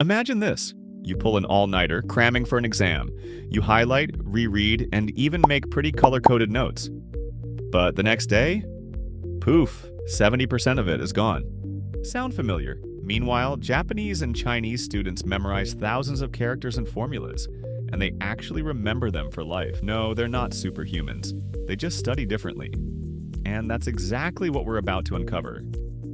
Imagine this. You pull an all-nighter, cramming for an exam. You highlight, reread, and even make pretty color-coded notes. But the next day, poof, 70% of it is gone. Sound familiar? Meanwhile, Japanese and Chinese students memorize thousands of characters and formulas, and they actually remember them for life. No, they're not superhumans. They just study differently. And that's exactly what we're about to uncover.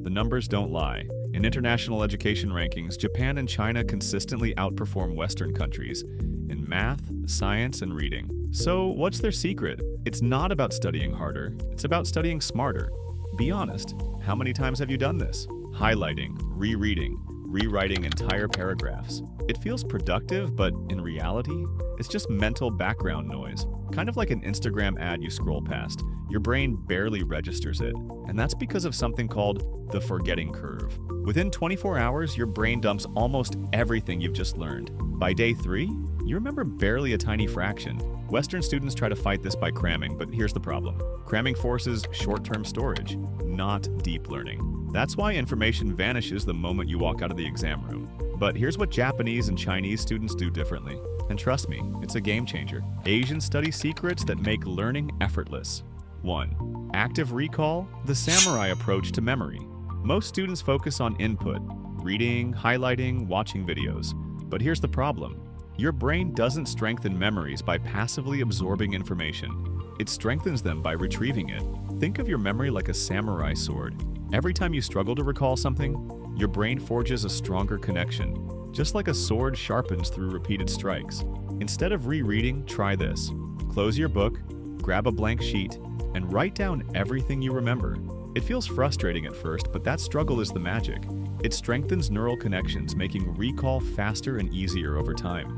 The numbers don't lie. In international education rankings, Japan and China consistently outperform Western countries in math, science, and reading. So what's their secret? It's not about studying harder, it's about studying smarter. Be honest, how many times have you done this? Highlighting, rereading, rewriting entire paragraphs. It feels productive, but in reality, it's just mental background noise. Kind of like an Instagram ad you scroll past. Your brain barely registers it, and that's because of something called the forgetting curve. Within 24 hours, your brain dumps almost everything you've just learned. By day 3, you remember barely a tiny fraction. Western students try to fight this by cramming, but here's the problem. Cramming forces short-term storage, not deep learning. That's why information vanishes the moment you walk out of the exam room. But here's what Japanese and Chinese students do differently. And trust me, it's a game changer. Asian study secrets that make learning effortless. 1. Active recall, the samurai approach to memory. Most students focus on input, reading, highlighting, watching videos. But here's the problem. Your brain doesn't strengthen memories by passively absorbing information. It strengthens them by retrieving it. Think of your memory like a samurai sword. Every time you struggle to recall something, your brain forges a stronger connection, just like a sword sharpens through repeated strikes. Instead of rereading, try this. Close your book, grab a blank sheet, and write down everything you remember. It feels frustrating at first, but that struggle is the magic. It strengthens neural connections, making recall faster and easier over time.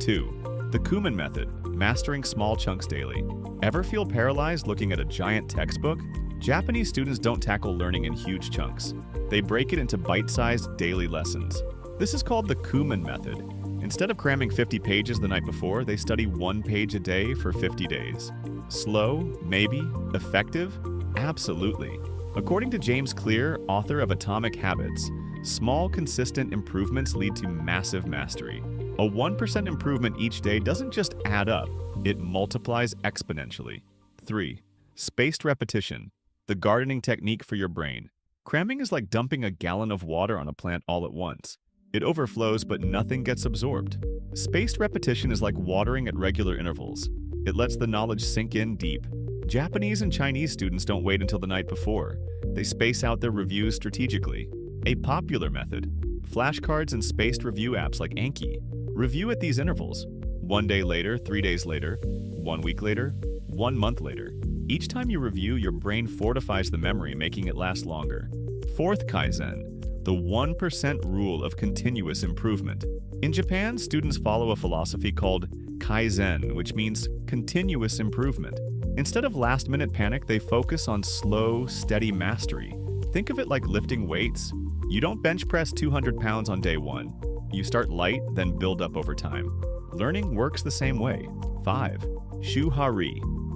2. The Kuman method, mastering small chunks daily. Ever feel paralyzed looking at a giant textbook? Japanese students don't tackle learning in huge chunks. They break it into bite-sized daily lessons. This is called the Kuman method. Instead of cramming 50 pages the night before, they study 1 page a day for 50 days. Slow? Maybe. Effective? Absolutely. According to James Clear, author of Atomic Habits, small, consistent improvements lead to massive mastery. A 1% improvement each day doesn't just add up, it multiplies exponentially. 3. Spaced repetition, the gardening technique for your brain. Cramming is like dumping a gallon of water on a plant all at once. It overflows, but nothing gets absorbed. Spaced repetition is like watering at regular intervals. It lets the knowledge sink in deep. Japanese and Chinese students don't wait until the night before. They space out their reviews strategically. A popular method, flashcards and spaced review apps like Anki. Review at these intervals. 1 day later, 3 days later, 1 week later, 1 month later. Each time you review, your brain fortifies the memory, making it last longer. 4th Kaizen, the 1% rule of continuous improvement. In Japan, students follow a philosophy called Kaizen, which means continuous improvement. Instead of last-minute panic, they focus on slow, steady mastery. Think of it like lifting weights. You don't bench press 200 pounds on day 1. You start light, then build up over time. Learning works the same way. 5. Shuhari,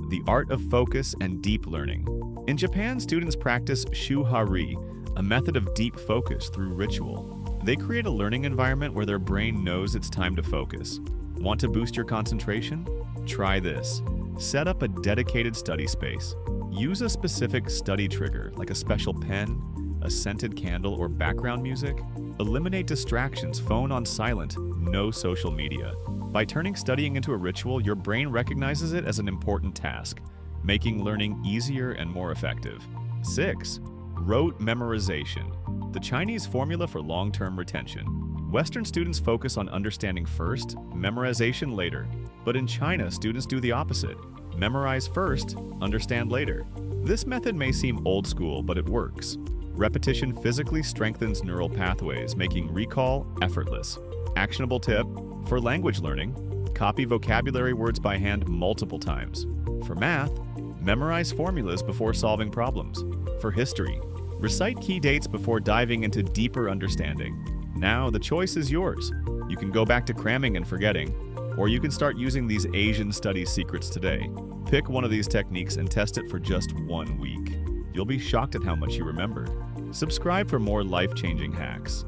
the art of focus and deep learning. In Japan, students practice shuhari, a method of deep focus through ritual. They create a learning environment where their brain knows it's time to focus. Want to boost your concentration? Try this. Set up a dedicated study space. Use a specific study trigger, like a special pen, a scented candle, or background music. Eliminate distractions, phone on silent, no social media. By turning studying into a ritual, your brain recognizes it as an important task, making learning easier and more effective. 6. Rote memorization, the Chinese formula for long-term retention. Western students focus on understanding first, memorization later. But in China, students do the opposite. Memorize first, understand later. This method may seem old school, but it works. Repetition physically strengthens neural pathways, making recall effortless. Actionable tip: for language learning, copy vocabulary words by hand multiple times. For math, memorize formulas before solving problems. For history, recite key dates before diving into deeper understanding. Now, the choice is yours. You can go back to cramming and forgetting, or you can start using these Asian study secrets today. Pick one of these techniques and test it for just 1 week. You'll be shocked at how much you remember. Subscribe for more life-changing hacks.